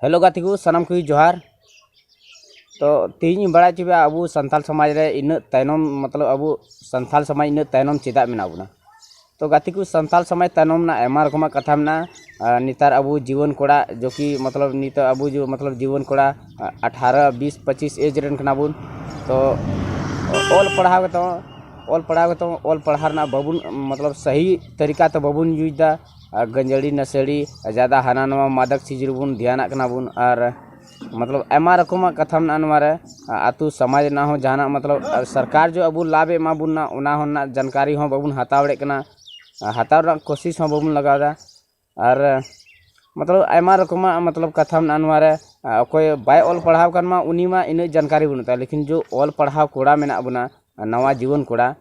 Hello गाती को सनम को जोहार। तो तीन बड़ा चीज अबू संथाल समाज रे इन तैनम मतलब अबू संथाल समाज इन तैनम चेदा मेना बुना। तो गाती को संथाल समाज तैनम ना एमा रकमा कथा मेना नितार अबू जीवन कोड़ा जो कि मतलब नित अबू जो मतलब जीवन कोड़ा 18 20 25 एज रेन कना बुन। तो ऑल पढ़ार ना बबुन मतलब सही तरीका तो बबुन यूजदा गंजड़ी नशेड़ी ज़्यादा हाना नवा मादक चीज बुन ध्यान कना बुन। और मतलब एमा रकम कथा में आतु समाज ना हो जहाँ मतलब सरकार जो अबू लाभ एमा बुन ना उना हो ना जानकारी हो बबुन हतावड़े कना हताव कोशिश हो बबुन लगादा। और मतलब एमा रकम मतलब कथा में अकोय बाय ऑल पढ़ाव कर मा उनी मा इन जानकारी बनता लेकिन जो ऑल पढ़ाव कोड़ा में बुना नवा जीवन कोड़ा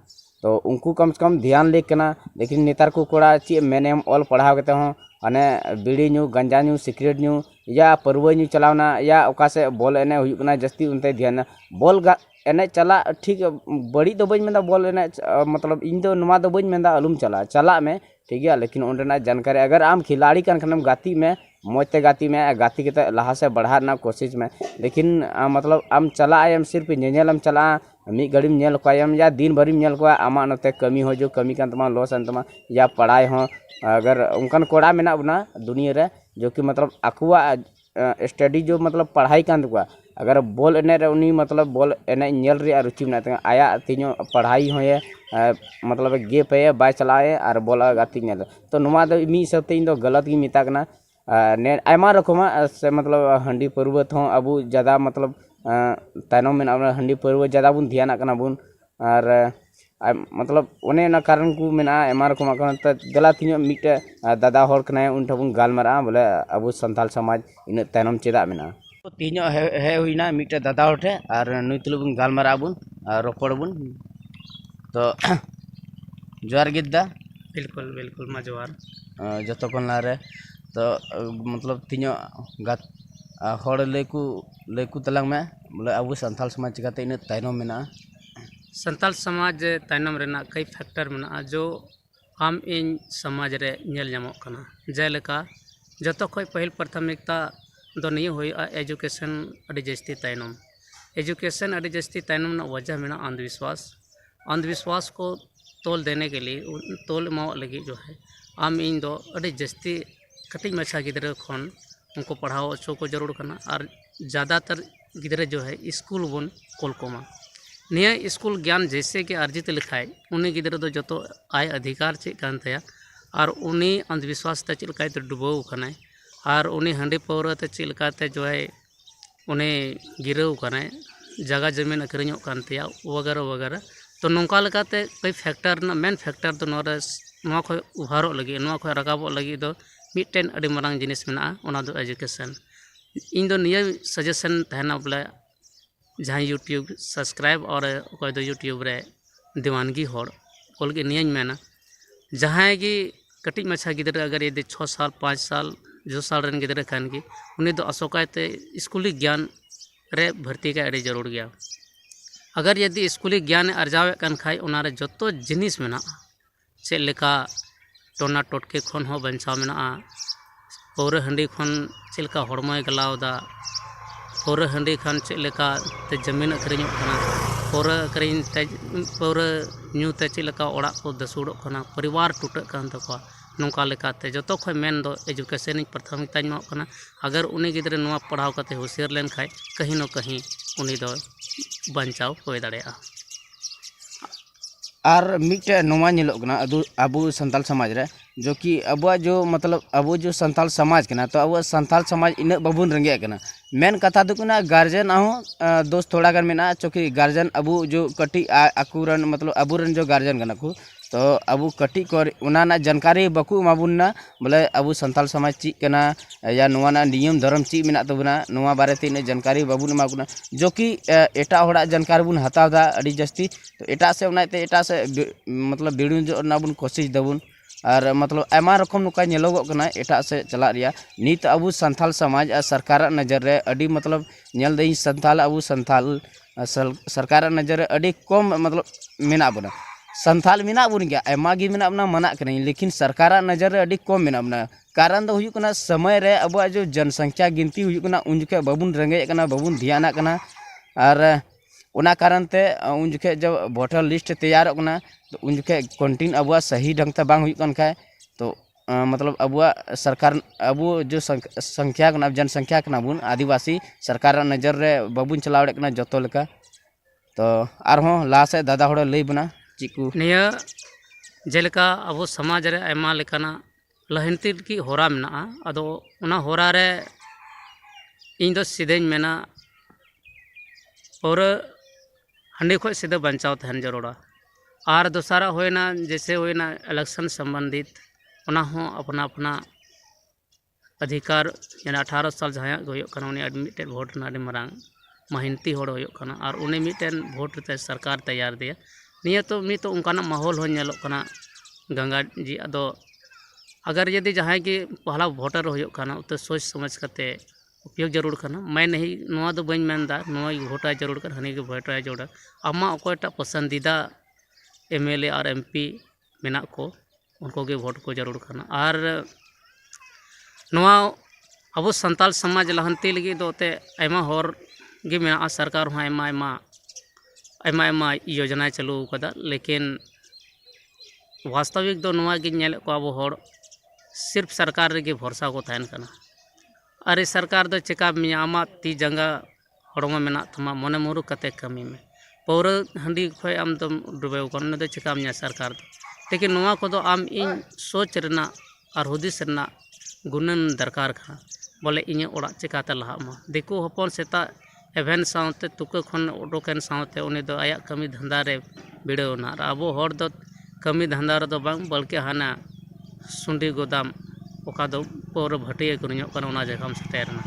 तो उनको कम से कम ध्यान ले करना। लेकिन नेतार को कोड़ा चे मैंने हम ऑल पढ़ाव करते हो अने बीड़ी न्यू गंजा न्यू सिगरेट न्यू या परवा न्यू चलावना या ओका से बॉल एने हुई जस्ती उनते ध्यान बॉल एने चला ठीक बड़ी दो बज में बॉल एने मतलब इन दो नुमा दो बज में अलुम चला में ठीक है। लेकिन उन्हें जानकारी अगर आम खिलाड़ी कान गाती में मौजते गाती में गाती के लहा से बढ़ाना कोशिश में लेकिन मतलब आम चला आयम सिर्फ नेलम चला मी घड़ी नेल कोयम या दिन भरी नेल को आमा नते कमी हो जो कमी कान तमा लॉस अन तमा या पढ़ाई हो अगर उनकान कोड़ा मेना बना दुनिया रे जो कि मतलब अकुआ स्टडी जो मतलब पढ़ाई कान तकुआ अगर बॉल एने रे उनी मतलब बॉल एने नेल रे रुचि में आया तीनों पढ़ाई हो ये मतलब गे पे बाय चलाए और बॉल गाती नेल तो नुमा दो मी सब इन दो गलत ही मिता कना ने आयमा रकमा से मतलब हंडी पर्वत हो अबू ज़्यादा मतलब तैनम में हंडी पर्वत ज़्यादा बुन ध्यान करना बुन। और मतलब उन्हें ना कारण को मेना आयमा रकमा तो गला तीन मिटे दादा हर कना उन ठबुन गालमारा बोले अबू संथाल समाज इन तैनम चेदा मेना तो तीन है हुईना मिटे दादा हर ठे और नुई तुलुबुन गालमारा बुन रोपड़ बुन। तो जोहार गिद्दा बिल्कुल बिल्कुल मा जोहार जतो कोन लारे तो मतलब तीनों गात हड़ लेकू तलांग में बोले अबू संथाल समाज चिकाते इन तैनम मेना संथाल समाज तैनम रेना कई फैक्टर मेना जो आम इन समाज रे नेल ᱧᱟᱢᱚᱜ कना जेलेका जतो खय पहल प्राथमिकता दो नहीं होय एजुकेशन अड़ी जस्ती तैनम एजुकेशन अड़ी जस्ती तैनम ना वजह मेना अंधविश्वास को तोल देने के लिए तोल एमाव लगी जो है आम इन दो अड़ी जस्ती कटिज मछा गिदरे खन उनको पढ़ाओ अच्छो को जरूर करना। और ज़्यादातर गिदरे जो है स्कूल बन कोलकोमा निया स्कूल ज्ञान जैसे कि अर्जित लिखाए उन्हीं गिदरे दो जो आय अधिकार चेक कान तया और उन्हीं अंधविश्वास ते चिलकाय तो डुबाव कनाय और उन्हीं हंडी पौरा ते चिलकाते जो है उन्हें गिरव कनाय जगह जमीन अखरिñोग कान तया वगैरह वगैरह। तो नौका लगाते कई फैक्टर ना मेन फैक्टर तो नोरा खय उभारो लगी नोरा खय रकाबो लगी दो मिटेन अड़ी मारांग जिनिस मेना ओना दो एजुकेशन इन दो निया सजेशन तहना बोले जहाँ यूट्यूब सब्सक्राइब और कोई दो यूट्यूब रे दीवानगी होड़ कोल के निया मेना जहाँ की कटिज मछा गिदरे अगर यदि 6 साल 5 साल 2 साल रन गिदरे खान की उन्हें दो अशोकायते स्कूली ज्ञान रे भर्ती का अड़ी जरूर गया। अगर यदि स्कूली ज्ञान अर्जावे कान खाय उनारे जतो जिनिस मेना चेक लेका टोना टोटके खन हो बंचाव मेना पौरे हंडी खन चेलका हड़मय गलावदा पौरे हंडी खान चेलका ते जमीन अखरिñोग कना पौरे अखरिñ ते पौरे न्यू ते चेलका ओड़ा को दसुड़ोग कना परिवार टूटक कान तकवा नौका लेकाते जतो खय मेन दो एजुकेशन प्राथमिकता एमाव कना। अगर उन्हीं गिदरे नुआ पढ़ाव कते होशियार लेन खाय कहीं न कहीं उन्हीं दो बंचाव होय दाड़ेया। और मिटे नोमा निलोगना अबू संथाल समाज रे जो कि अब जो मतलब अबू जो संथाल समाज कना तो अब संथाल समाज इन बबुन रंगे कना मेन कथा दो कना गार्जियन आहो दोस्त थोड़ा गान मेना चूँकि गार्जियन अबू जो कटी अकुरन मतलब अबूरन जो गार्जियन कना को तो अबू कटी कर उना जानकारी बकू माबुन ना बोले अबू संथाल समाज चीज कना या नुआ ना नियम धर्म चीज मेना तबना नुआ बारे ते जानकारी बाबुन माकुना जो कि एटा होड़ा जानकारी बुन हताव दा अड़ी जस्ती तो एटा से उनाते एटा से मतलब बीड़ू जो ना बुन कोशिश दबुन। और मतलब आयमा रकम नुका नेलोगोग कना एटा से चला रिया नित अबू संथाल समाज सरकार नजर रे अड़ी मतलब नेल दई संथाल अबू संथाल सरकार नजर रे अड़ी कम मतलब मेना बना संथाल मेना बुन गया एमा गी मेना बना मना करें लेकिन सरकार नजर रे अड़ी कम मेना बना कारण दो हुयुक कना समय रे अब जो जनसंख्या गिनती हुयुक कना उन जुके बाबुन रेंगे कना बाबुन ध्यान कना और उना कारण ते उन जुके जब वोटर लिस्ट तैयार कना तो उन जुके कंटिन अब सही ढंग ते बांग हुयुक कन खाय तो मतलब अब सरकार अब जो संख्या कना जनसंख्या कना बुन आदिवासी सरकार नजर रे बाबुन चलावड़े कना जतो लेका तो आरहों ला से दादा होड़े लई बना चिकू निया जेलका अब समाज रे आयमा लेकाना लहंती की होरा मेना अदो उना होरा रे इन दो सीधे मेना और हंडी खो सीधे बचाव तहन जरूरा और दोसारा होना जैसे होना इलेक्शन संबंधित उना हो अपना अपना अधिकार यानी 18 साल जहाँ मिट्टे भोट ना मांग महंती और उन्हें मिट्टे भोट ते सरकार तैयार दिया निया तो मी तो उनका माहौल हो नेलोकना गंगा जी अदो अगर यदि जहाँ की पहला भोटर हो तो सोच समझ करते उपयोग जरूर करना मैं नहीं नुआ दो बन मेनदा नुआ भोटा जरूर कर हनी के भोटा जरूर आमा अकोटा पसंदीदा एमएलए और एमपी मेना को उनको के भोट को जरूर करना और नुआ अब संताल समाज लहंती लगी दोते आयमा होर गे मेना सरकार हो आयमा आयमा आयमा आयमा योजना चालू कदा लेकिन वास्तविक दो नुआ गे नेल को अब होर सिर्फ सरकार रे भरोसा को तहन करना अरे सरकार दो चिका मिया आमा ती जंगा हड़मा मेना थमा मने मुरु कते कमी में पौर हंडी खोय आम दम डुबेव कोन दो चिका मिया सरकार दो लेकिन नुआ को दो आम इन सोच रना और हुदिस रना गुणन दरकार खा बोले इन ओड़ा चिकाते लहा मा देखो हपन सेता एवेन साउते तुके खन ओडोकेन साउते उनी दो आया कमी धंधा रे बिड़ेवना अबो हर दो कमी धंधा रे दो बांग बल्कि हाना सुंडी गोदाम ओका दो पौर भटिया कुनियो कना ओना जगह सेटेरना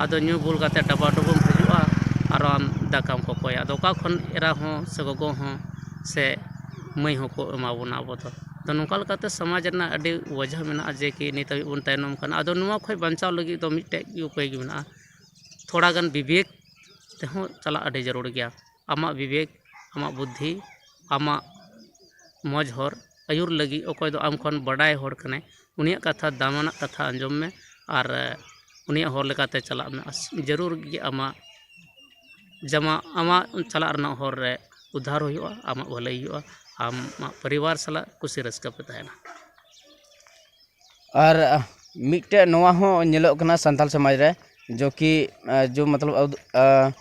आदो न्यू बुल काते टबा टबम हजुआ और आम दाकाम को कोया आदो का खन एरा हो से गोगो हो से मई हो को एमाबोना अब तो नोकाल काते समाज ना अडी वजह मेना जे कि नित उन तायनम कना आदो नुआ खय बंचाव लगी तो मिटे उपाय गे मेना थोड़ा गन विवेक ते हो चला अडी जरूर गया आमा विवेक आमा बुद्धि आमा मौज हर आयुर लगी अकय दो आम खन बड़ाई हर कने उनिया कथा दामना कथा अंजम में और उनिया हर लेकाते चला में जरूर गे आमा जमा आमा चला रना हर रे उद्धार हुआ आमा भलाई हुआ आम परिवार सला कुछ रस्का पे तहना और मिट्टे नोआ हो नेलोक कना संताल समाज रे जो कि जो मतलब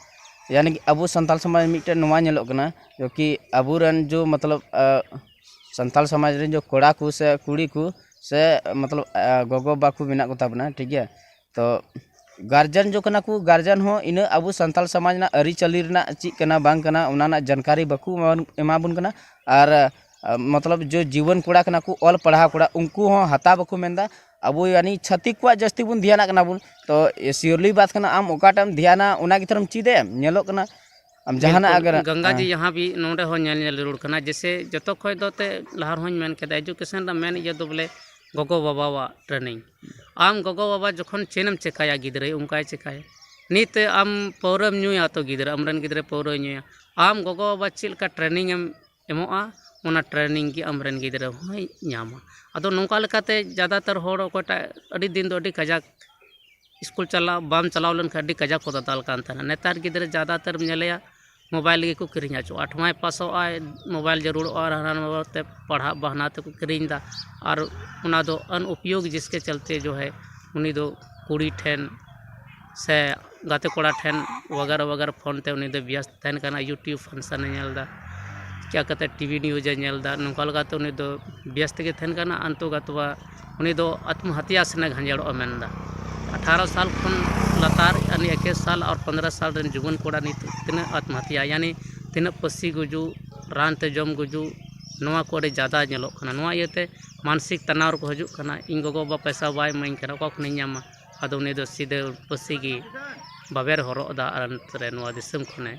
यानी कि अबू संताल समाज मिट्टे नोआ नेलोक कना जो कि अबूरन जो मतलब संताल समाज रे जो कोड़ा को से कुड़ी को से मतलब गोगो बाकू मेना को ताबना ठीक है तो गार्जन जो कना को गार्जन हो इन अबू संताल समाज ना अरी चली रना ची कना बांग कना उना ना जानकारी बाकू एमाबुन कना और मतलब जो जीवन कोड़ा कना को ऑल पढ़ा कोड़ा उनको हो हता बाकू मेंदा अब यानी छत्तीक को जस्ती बुन ध्यान कना बुन तो सियोरली बात कना आम ओकाटम ध्यान उना की तरफ चीदे नेलो कना हम जहाना अगर गंगा जी यहाँ भी नोडे हो नेल जरूर कना जैसे जतो खय दोते लहार होñ मेन केदा एजुकेशन रा मेन ये दो बोले गोगो बाबा ट्रेनिंग आम गोगो बाबा जखन चेनम चेकाया गिद्रे उनकाय चेकाया नित आम पौरम न्यूया तो गिद्रे अमरन गिद्रे पौर न्यूया आम गोगो बाबा चिलका ट्रेनिंग एमोआ उना ट्रेनिंग की अमरन गिद्रे होय न्यामा अदो नोंका लेकाते ज़्यादातर होड़ ओकोटा अड़ी दिन दो अड़ी कजाक स्कूल चला बाम चलाव लन अड़ी कजाक को दाल कान था नेतार गिद्रे ज़्यादातर नेलेया मोबाइल के को किरिंग आचो 8वां पासो आए मोबाइल जरूर और हरान ते पढ़ा बहना ते को किरिंग दा और उना दो अनुपयोग जिसके चलते जो है उनी दो कुड़ी ठेन से गाते कोड़ा ठेन वगैरह वगैरह फोन ते उनी दो व्यस्त थैन करना यूट्यूब फंक्शन नेलदा क्या कहते टीवी न्यूज नेलदा नोंका लगाते उनी दो व्यस्त के थैन करना अंतो गतवा उनी दो आत्महत्या से घंजाड़ो मेनदा 18 साल खन लतार यानी 21 साल और 15 साल रन जुगन कोड़ा नित तीना आत्महत्या यानी तीना पसी गुजू रान ते जम गुजू नवा को ज़्यादा नेलोक कना नवा इयते मानसिक तनाव को हजु कना इन गोगो बा पैसा बाय माइन कना को खनि न्यामा आदो उनी दो सीधे पसी की बाबेर हरोदा अंतरे नवा दिसम खने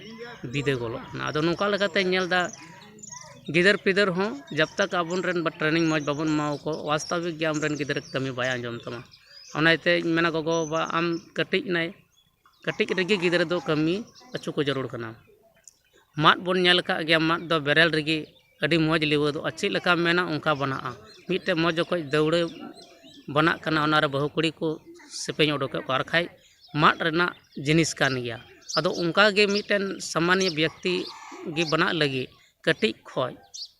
बिदे गोलो ना आदो नोका लगाते नेलदा गिदर पिदर हो जब तक आबुन रन ट्रेनिंग मज बाबुन माओ को वास्तविक ज्ञान रन गिदर कमी बाय अंजम तमा ओनाते मेना गोगो बा आम कटिज नाय कटिज रेगी गिदर दो कमी अचु को जरूर कना मात बोन नेल का गया मात दो बेरल रेगी अड़ी मौज लिवादोगा चेद लेका मेना उनका बनाआ मिट्टे मौज जो दौड़े बना कना ओनारे बहु कुड़ी को सेपेñ उडोके को आर खाय माट रेना जिनिस कान गया अदो उनका गे मिट्टन सामान्य व्यक्ति गे बना लगी कटिज खय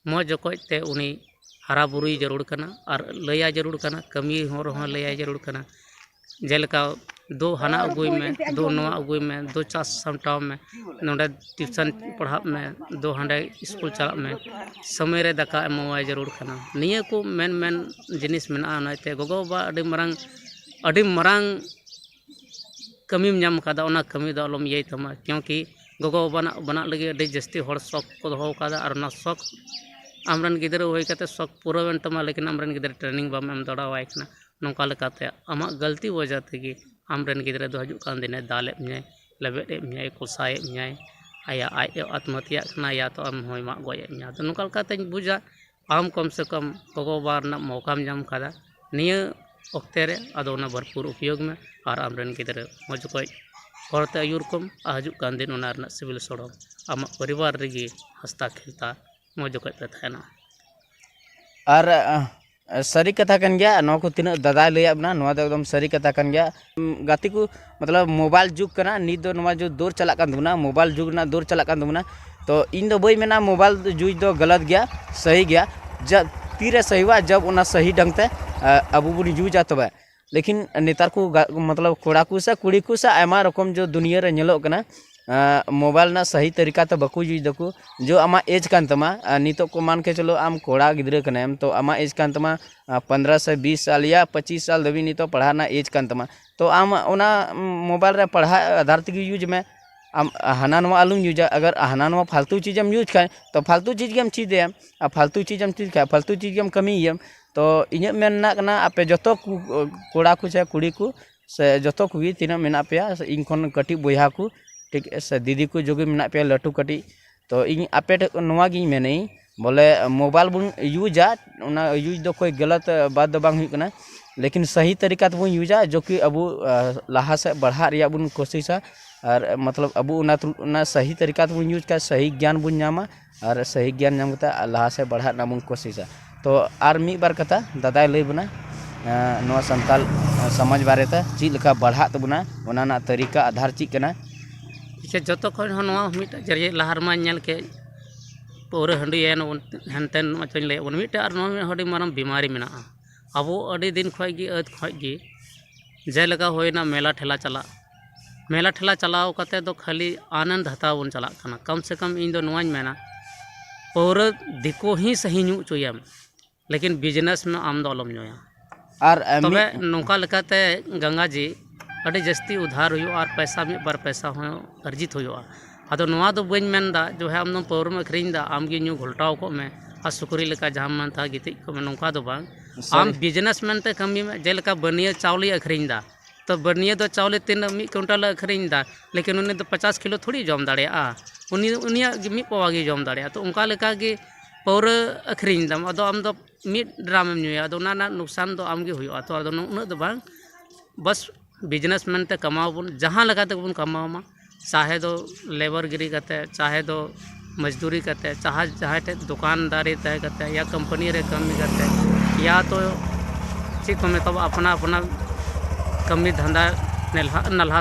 मौज जो ते उनी हरा बुरुई जरूर कना और लया जरूर कना कमी होर हो लया जरूर कना जेलका दो हना अगुई में दो नवा अगुई में दो चास सामटाव में नोडे ट्यूशन पढ़ा में दो हांडे स्कूल चला में समय रे दाका एमोवाय जरूर कना निया को मेन जिनिस मेना नाते गोगो बा अडी मरांग कमीम नाम कादा ओना कमी दो अलम ये तमा क्योंकि गोगो बना लगे अडी जस्ती हर शौक को दो कादा और ना शौक आमरन गिदरे होय कते शौक पूरा तमा लेकिन आमरन गिदरे ट्रेनिंग बाम एम दौड़ावाय कना नौका लेकाते आमा गलती वजह तेगी आमरन गिदरे दो हजू कान दिने दाले में लेबेडे में कोसाए में आया आज आत्महत्या कना या तो आम होय मा गय में तो नौका लेकाते बुझा आम कम से कम गोगो बार ना मौका जाम कादा निया वक्ते रे आदो ना भरपूर उपयोग में और आमरन गिदरे मौज को होरते आयुर कम हजू कान दिन ओना रना सिविल सड़म आमा परिवार रेगी हस्ता खेलता मौज को थाना और सारी कथा कन गया नौ को तीन दादा लैया बना नवा दो एकदम सारी कथा कन गया गाती को मतलब मोबाइल जुग कना नी दो नवा जो दौर चला कान दुना मोबाइल जुग ना दौर चला कान दुना तो इन दो बई मेना मोबाइल जुग दो गलत गया सही गया जब तीरे सही हुआ जब उना सही ढंग ते अबू बुनी जुजा तबे लेकिन नेतार को मतलब कोड़ा को से कुड़ी को से आमा रकम जो दुनिया रे नेलो कना मोबाइल ना सही तरीका तो बको यूज दको जो आमा एज कान तमा नितो को मान के चलो आम कोड़ा गिद्रे कनेम तो आमा एज कान तमा 15 से 20 साल या 25 साल दबी नितो पढ़ाना एज कान तमा तो आम ओना मोबाइल रे पढ़ा आधार तक यूज में आम हाना नवा आलूम यूजा अगर हाना नवा फालतू चीज हम यूज खाए तो फालतू चीज हम चीज देम आ फालतू चीज हम चीज खाए फालतू चीज हम कमी तो इने मेना कना आपे जतो कोड़ा को से कुड़ी को से जतो को तीना मेना पे इन खन कटी बोया को ठीक से दीदी को जो मेना पे लटू कटी तो इन आपे नवा गी मेनई बोले मोबाइल बुन यूजा उना यूज दो कोई गलत बात दो बांग हुई कना लेकिन सही तरीका तो बुन यूजा जो कि अबू लाहा से बढ़ा रिया बुन कोशिशा और मतलब अबू उना सही तरीका तो बुन यूज का सही ज्ञान बुन नामा और सही ज्ञान नाम कता लाहा से बढ़ा ना बुन कोशिशा तो आर मी बार कथा दादा लई बना नवा संताल समाज बारे ते चीज लेका बढ़ा तबना ओना ना तरीका आधार ची कना जो मिट जरिए लहार मा के पौरे हंडियन हेनतेन मचन ले मिट हडी मारम बीमारी में अब अड़ी दिन खी अद खी जेलका होना मेला ठेला चलाव कते दो खाली आनंद हताव बन चला कम से कम इन दो नवाñ मेना पौरे दिको ही सही नु चुयम लेकिन बिजनेस में आम दो अलम नोया और तबे नौका लेकाते गंगा जी अड़ी जस्ती उधार हुआ और पैसा में बार पैसा हो अर्जित हुआ अदो नवा दो बन मेनदा जो है आम पौरम अखरीदा आम गे न्यू घोलटाव को में और सुकरी लेका जहाँ मन था गितिज को में नौका दो बांग आम बिजनेस में ते कमी में जेलका बनिया चावल अखरीदा तो बनिया दो चावल 3 क्विंटल अखरीदा लेकिन उन्हें तो 50 किलो थोड़ी जम दाड़ा उन्हीं पवा गे जम दाड़ा तो उनका लेका गे पौर अखरीदा अदो आम दो ड्राम नुया अदो ना नुकसान दो आम गे हुआ तो अदो उन्ना दो बांग बस बिजनेस में ते कमाओ बन जहाँ लगा तक बन कमाओ चाहे दो लेबर गिरी करते चाहे दो मजदूरी करते चाहे जहाँ टे दुकानदारी तय करते या कंपनी रे कमी करते या तो चीज को मतलब अपना अपना कमी धंधा नल्हा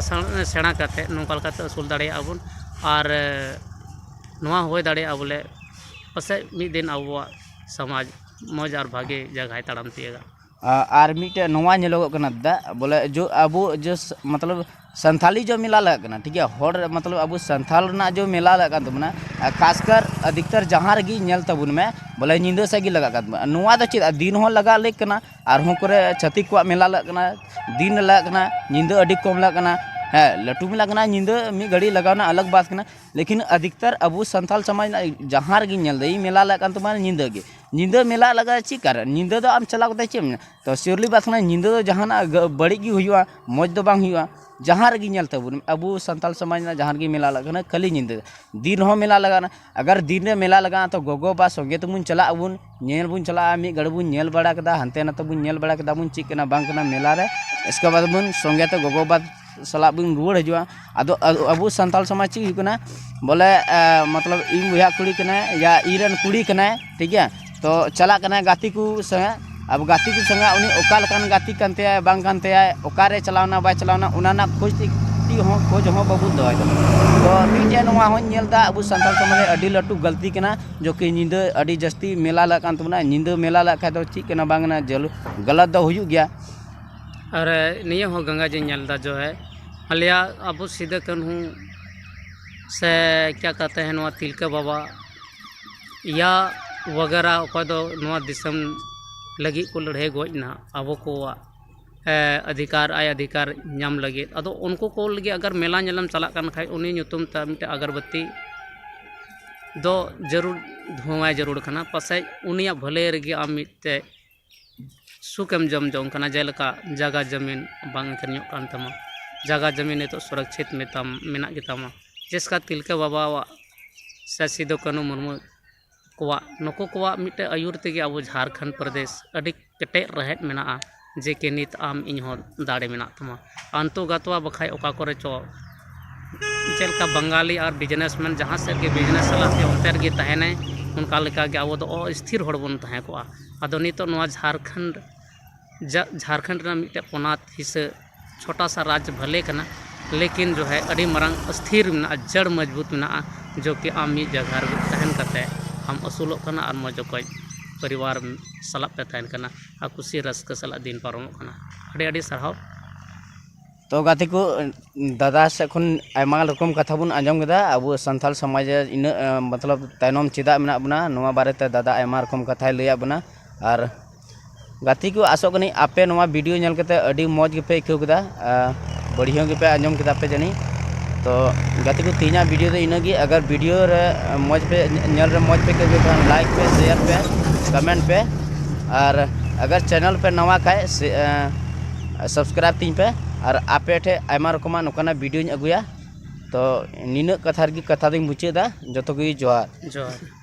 सेना करते नौका असूल दाड़ा बन और नवा हो दाड़ा बोले पासे मिद दिन अब समाज मौज और भागे जगह ताड़म तीयगा और मिट्टे नवा दा बोले जो अबू जो मतलब संथाली जो मेला लगा ठीक है हर मतलब अबू संथाल ना जो मेला लगा तबना खासकर अधिकतर जहाँ रगी नेल तबुन में बोले निंदा से लगा नवा दो चेद दिन हो लगा लेकना और हों करे छाती को मेला लगना दिन लगना निंदा अड़ी कम लगना है लटू में लगना निंदा मी घड़ी लगाना अलग बात करना लेकिन अधिकतर अबू संथाल समाज जहाँ रगी नेल दई मेला लगा तब निंदा गे निंदा मेला लगा ची कारण निंदा दो आम चला चे तो सिरली बात निंदा दो जहाँ बड़ी हुआ मौज दो बांग हुआ जहाँ रगी नेल तबुन अबू संथाल समाज ना जहाँ रगी मेला लगना खाली निंदा दिन हो मेला लगाना अगर दिन रे मेला लगा तो गोगो बा संगे तबुन चला अबुन नेल बुन चला मी गड़ बुन नेल बड़ा कदा हंते ना तबुन नेल बड़ा कदा बुन चिकना बांग कना मेला रे इसके बाद बुन संगे तो गोगो बा सलाब बिन रुआड़ हजूआ अदो अबू संताल समाज ची हुकना बोले मतलब इन बुया कुड़ी कना या इरन कुड़ी कना ठीक है तो चला कना गाती को संगे अब गाती को संगे उनी ओकाल कान गाती कानते आय बांग कानते आय ओकारे चलावना बाय चलावना उनाना खोज ती हो खोज हो बाबू दय तो मीटे नोवा हो नेलदा अबू संताल समाज अडी लटू गलती कना जो कि निंद अडी जस्ती मेला ला कान तबना निंद मेला ला खा तो ठीक कना बांगना जल गलत दो हुयु गया और निये हो गंगा जी नेलदा जो है अलिया अबू सीधे कन्हू से क्या कहते हैं नवा तिलका बाबा या वगैरह अखा दो नवा दिसम लगी को लड़े गोजना अबो को अधिकार आय अधिकार नाम लगे अदो उनको को लगे अगर मेला नेलम चला कान खाय उनी नुतुम ता मिटे अगरबत्ती दो जरूर धुआं जरूर कना पासे उनिया भले रगे आम मिटे सुकम जम जम कना जेलका जगह जमीन बांग करनियो कान तमा जगह जमीन तो सुरक्षित में तम मेना के तमा जिसका तिलका बाबा से सिदो कानू मुर्मू कोवा नको कोवा मिटे आयुर तेगे अब झारखंड प्रदेश अडी कटे रहेट मेना जे के नित आम इन हो दाड़े मेना तमा अंतो गतवा बखाय ओका करे चो जेलका बंगाली और बिजनेसमैन जहाँ से के बिजनेस चलाते उनते गे तहने उनका लेका के अब तो स्थिर होड़ बन तहे को अदो नितो नवा झारखंड ना मिटे पोनात हिस्से छोटा सा राज्य भले कना लेकिन जो है अड़ी मरंग स्थिर में जड़ मजबूत में जो कि आम मी जगह तहन करते हम असूलों कना और मजोकज परिवार सलाब पे तहन कना आ खुशी रस्क सला दिन पारमों कना अड़ी अड़ी सरहाव तो गाते को दादा से खुन आयमा रकम कथा बुन आंजम गदा अब संथाल समाज इन मतलब तैनम चेदा मेना बना नोवा बारे ते दादा आयमा रकम कथा लैया बना और गाती को आसो कनी आपे नोवा वीडियो नेल कते अडी मौज गेपे इकौ गदा बढ़िया गेपे आंजम केदा पे जानी तो गाती को तीना वीडियो दे इनगी अगर वीडियो रे मौज पे नेल रे मौज पे के लाइक पे शेयर पे कमेंट पे और अगर चैनल पे नवा खाए सब्सक्राइब तीन पे और आपे ठे आयमा रकमा नोकाना वीडियो अगुया तो निना कथा गी कथा दिन मुचादा जतो गी जोहार जोहार।